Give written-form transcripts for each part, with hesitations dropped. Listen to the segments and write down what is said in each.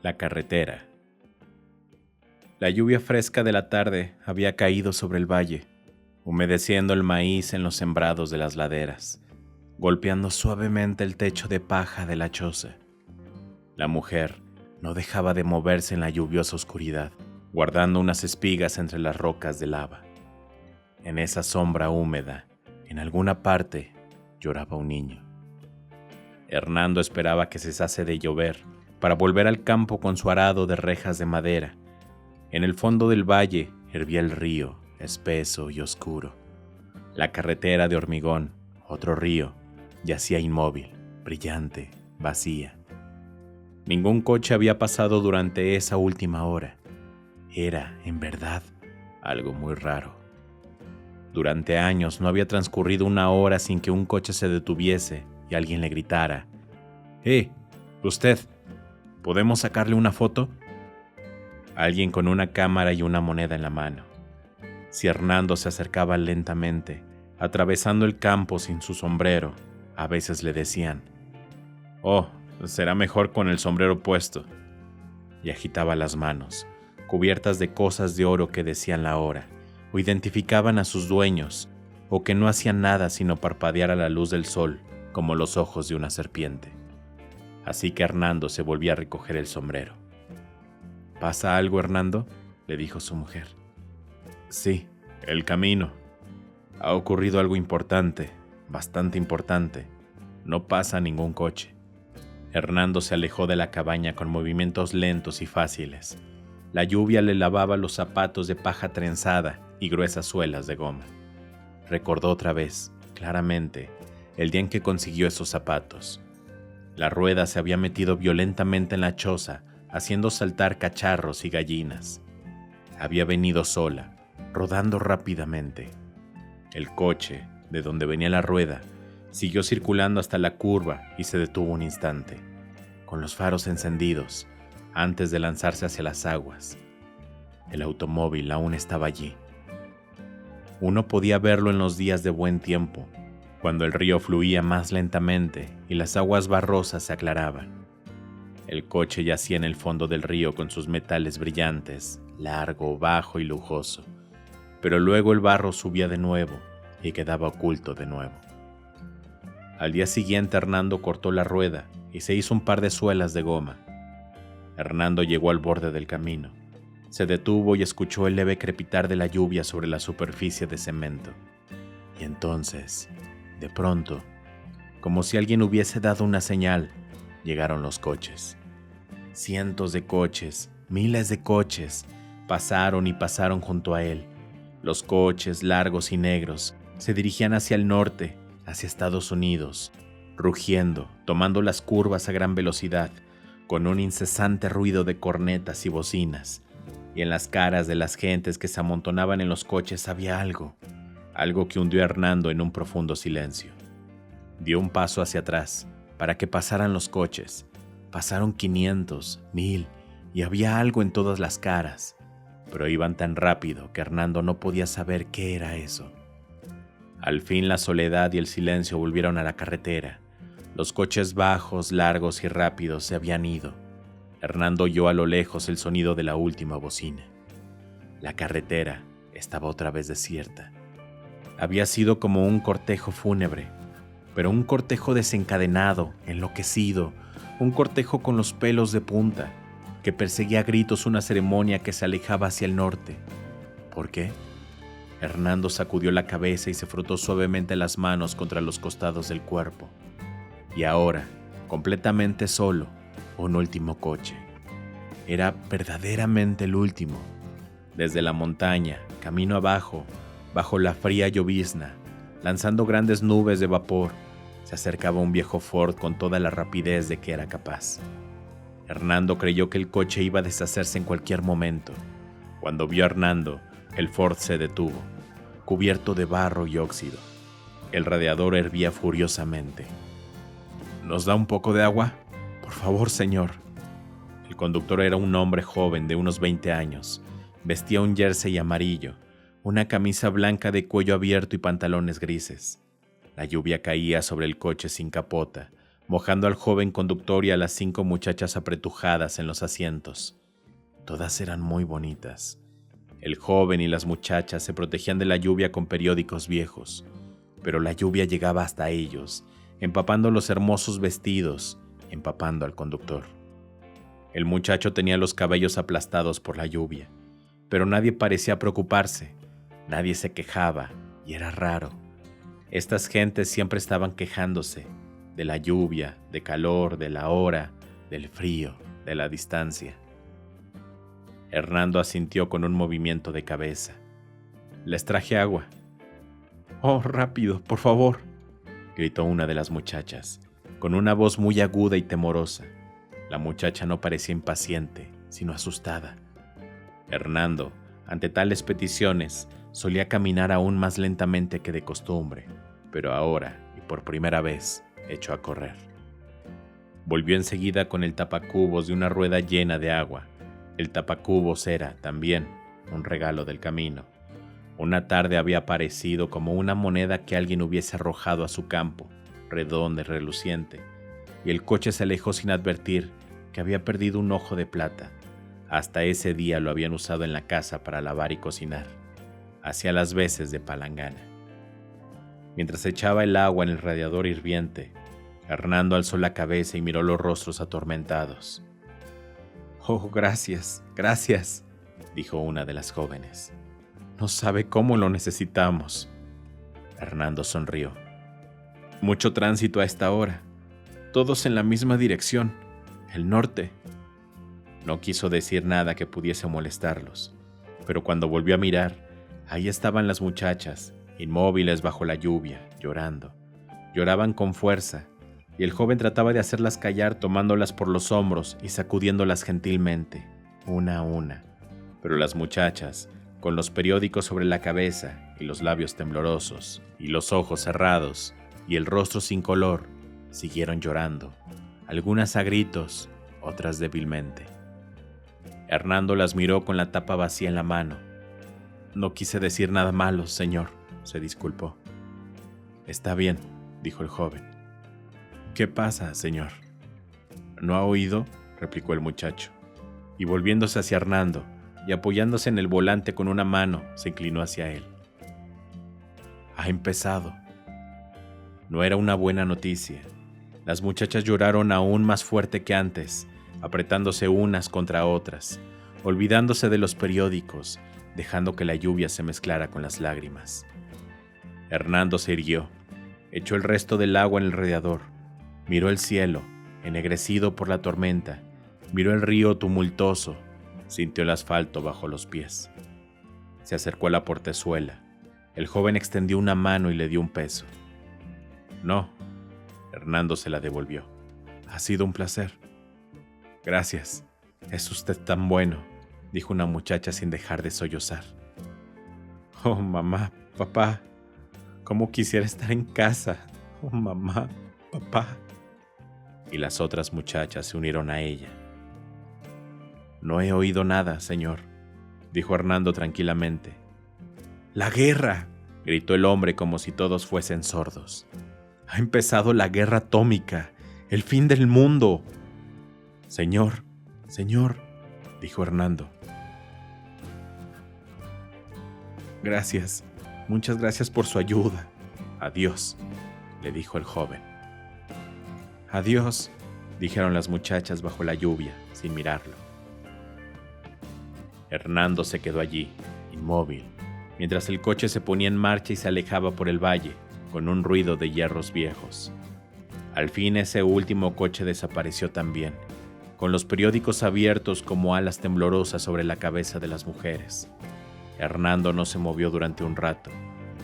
La carretera. La lluvia fresca de la tarde había caído sobre el valle, humedeciendo el maíz en los sembrados de las laderas, golpeando suavemente el techo de paja de la choza. La mujer no dejaba de moverse en la lluviosa oscuridad, guardando unas espigas entre las rocas de lava. En esa sombra húmeda, en alguna parte, lloraba un niño. Hernando esperaba que cesase de llover para volver al campo con su arado de rejas de madera. En el fondo del valle hervía el río, espeso y oscuro. La carretera de hormigón, otro río, yacía inmóvil, brillante, vacía. Ningún coche había pasado durante esa última hora. Era, en verdad, algo muy raro. Durante años no había transcurrido una hora sin que un coche se detuviese y alguien le gritara: usted, ¿podemos sacarle una foto? Alguien con una cámara y una moneda en la mano. Si Hernando se acercaba lentamente, atravesando el campo sin su sombrero, a veces le decían: «Oh, será mejor con el sombrero puesto». Y agitaba las manos, cubiertas de cosas de oro que decían la hora, o identificaban a sus dueños, o que no hacían nada sino parpadear a la luz del sol, como los ojos de una serpiente. Así que Hernando se volvía a recoger el sombrero. «¿Pasa algo, Hernando?», le dijo su mujer. «Sí, el camino. Ha ocurrido algo importante, bastante importante. No pasa ningún coche». Hernando se alejó de la cabaña con movimientos lentos y fáciles. La lluvia le lavaba los zapatos de paja trenzada y gruesas suelas de goma. Recordó otra vez, claramente, el día en que consiguió esos zapatos. La rueda se había metido violentamente en la choza, haciendo saltar cacharros y gallinas. Había venido sola, rodando rápidamente. El coche, de donde venía la rueda, siguió circulando hasta la curva y se detuvo un instante, con los faros encendidos, antes de lanzarse hacia las aguas. El automóvil aún estaba allí. Uno podía verlo en los días de buen tiempo, cuando el río fluía más lentamente y las aguas barrosas se aclaraban. El coche yacía en el fondo del río con sus metales brillantes, largo, bajo y lujoso, pero luego el barro subía de nuevo y quedaba oculto de nuevo. Al día siguiente Hernando cortó la rueda y se hizo un par de suelas de goma. Hernando llegó al borde del camino. Se detuvo y escuchó el leve crepitar de la lluvia sobre la superficie de cemento. Y entonces, de pronto, como si alguien hubiese dado una señal, llegaron los coches. Cientos de coches, miles de coches, pasaron y pasaron junto a él. Los coches, largos y negros, se dirigían hacia el norte, hacia Estados Unidos, rugiendo, tomando las curvas a gran velocidad, con un incesante ruido de cornetas y bocinas. Y en las caras de las gentes que se amontonaban en los coches había algo que hundió a Hernando en un profundo silencio. Dio un paso hacia atrás para que pasaran los coches. Pasaron 500, 1000, y había algo en todas las caras, pero iban tan rápido que Hernando no podía saber qué era eso. Al fin la soledad y el silencio volvieron a la carretera. Los coches bajos, largos y rápidos se habían ido. Hernando oyó a lo lejos el sonido de la última bocina. La carretera estaba otra vez desierta. Había sido como un cortejo fúnebre, pero un cortejo desencadenado, enloquecido, un cortejo con los pelos de punta, que perseguía a gritos una ceremonia que se alejaba hacia el norte. ¿Por qué? Hernando sacudió la cabeza y se frotó suavemente las manos contra los costados del cuerpo. Y ahora, completamente solo, un último coche. Era verdaderamente el último. Desde la montaña, camino abajo, bajo la fría llovizna, lanzando grandes nubes de vapor, se acercaba un viejo Ford con toda la rapidez de que era capaz. Hernando creyó que el coche iba a deshacerse en cualquier momento. Cuando vio a Hernando, el Ford se detuvo, cubierto de barro y óxido. El radiador hervía furiosamente. «¿Nos da un poco de agua? Por favor, señor». El conductor era un hombre joven de unos 20 años. Vestía un jersey amarillo, una camisa blanca de cuello abierto y pantalones grises. La lluvia caía sobre el coche sin capota, mojando al joven conductor y a las 5 muchachas apretujadas en los asientos. Todas eran muy bonitas. El joven y las muchachas se protegían de la lluvia con periódicos viejos, pero la lluvia llegaba hasta ellos, empapando los hermosos vestidos, empapando al conductor. El muchacho tenía los cabellos aplastados por la lluvia, pero nadie parecía preocuparse, nadie se quejaba, y era raro. Estas gentes siempre estaban quejándose de la lluvia, de calor, de la hora, del frío, de la distancia. Hernando asintió con un movimiento de cabeza. «Les traje agua». «Oh, rápido, por favor», gritó una de las muchachas, con una voz muy aguda y temorosa. La muchacha no parecía impaciente, sino asustada. Hernando, ante tales peticiones, solía caminar aún más lentamente que de costumbre, pero ahora, y por primera vez, echó a correr. Volvió enseguida con el tapacubos de una rueda llena de agua. El tapacubos era, también, un regalo del camino. Una tarde había aparecido como una moneda que alguien hubiese arrojado a su campo, redonda y reluciente, y el coche se alejó sin advertir que había perdido un ojo de plata. Hasta ese día lo habían usado en la casa para lavar y cocinar. Hacía las veces de palangana. Mientras echaba el agua en el radiador hirviente, Hernando alzó la cabeza y miró los rostros atormentados. «Oh, gracias, gracias», dijo una de las jóvenes. «No sabe cómo lo necesitamos». Hernando sonrió. «Mucho tránsito a esta hora. Todos en la misma dirección, el norte». No quiso decir nada que pudiese molestarlos, pero cuando volvió a mirar, ahí estaban las muchachas, inmóviles bajo la lluvia, llorando. Lloraban con fuerza, y el joven trataba de hacerlas callar tomándolas por los hombros y sacudiéndolas gentilmente, una a una. Pero las muchachas, con los periódicos sobre la cabeza y los labios temblorosos, y los ojos cerrados, y el rostro sin color, siguieron llorando, algunas a gritos, otras débilmente. Hernando las miró con la tapa vacía en la mano. «No quise decir nada malo, señor», se disculpó. «Está bien», dijo el joven. «¿Qué pasa, señor?» «¿No ha oído?», replicó el muchacho, y volviéndose hacia Hernando y apoyándose en el volante con una mano, se inclinó hacia él. «Ha empezado». No era una buena noticia. Las muchachas lloraron aún más fuerte que antes, apretándose unas contra otras, olvidándose de los periódicos, dejando que la lluvia se mezclara con las lágrimas. Hernando se irguió, echó el resto del agua en el radiador, miró el cielo, ennegrecido por la tormenta, miró el río tumultuoso, sintió el asfalto bajo los pies. Se acercó a la portezuela. El joven extendió una mano y le dio un peso. «No», Hernando se la devolvió. «Ha sido un placer». «Gracias, es usted tan bueno», dijo una muchacha sin dejar de sollozar. «Oh, mamá, papá, cómo quisiera estar en casa. Oh, mamá, papá». Y las otras muchachas se unieron a ella. «No he oído nada, señor», dijo Hernando tranquilamente. «¡La guerra!», gritó el hombre como si todos fuesen sordos. «Ha empezado la guerra atómica, el fin del mundo». «Señor, señor», dijo Hernando. «Gracias, muchas gracias por su ayuda. Adiós», le dijo el joven. «Adiós», dijeron las muchachas bajo la lluvia, sin mirarlo. Hernando se quedó allí, inmóvil, mientras el coche se ponía en marcha y se alejaba por el valle, con un ruido de hierros viejos. Al fin ese último coche desapareció también, con los periódicos abiertos como alas temblorosas sobre la cabeza de las mujeres. Hernando no se movió durante un rato.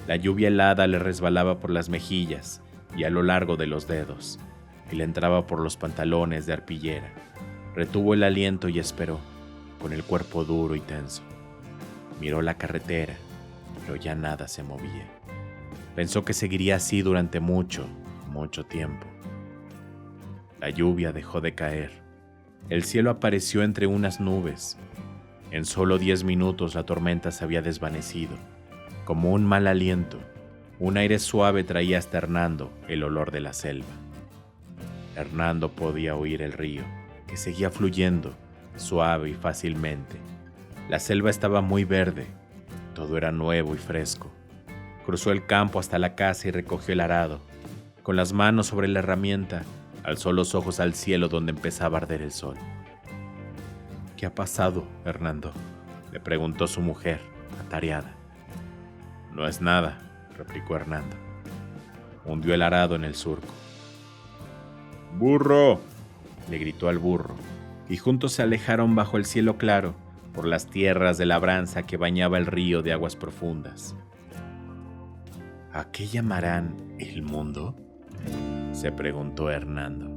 La lluvia helada le resbalaba por las mejillas y a lo largo de los dedos, y le entraba por los pantalones de arpillera. Retuvo el aliento y esperó, con el cuerpo duro y tenso. Miró la carretera, pero ya nada se movía. Pensó que seguiría así durante mucho, mucho tiempo. La lluvia dejó de caer. El cielo apareció entre unas nubes. En solo 10 minutos la tormenta se había desvanecido. Como un mal aliento, un aire suave traía hasta Hernando el olor de la selva. Hernando podía oír el río, que seguía fluyendo, suave y fácilmente. La selva estaba muy verde, todo era nuevo y fresco. Cruzó el campo hasta la casa y recogió el arado. Con las manos sobre la herramienta, alzó los ojos al cielo donde empezaba a arder el sol. ¿Qué ha pasado, Hernando?, le preguntó su mujer, atareada. No es nada, replicó Hernando. Hundió el arado en el surco. ¡Burro!, le gritó al burro, y juntos se alejaron bajo el cielo claro, por las tierras de labranza que bañaba el río de aguas profundas. ¿A qué llamarán el mundo?, se preguntó Hernando.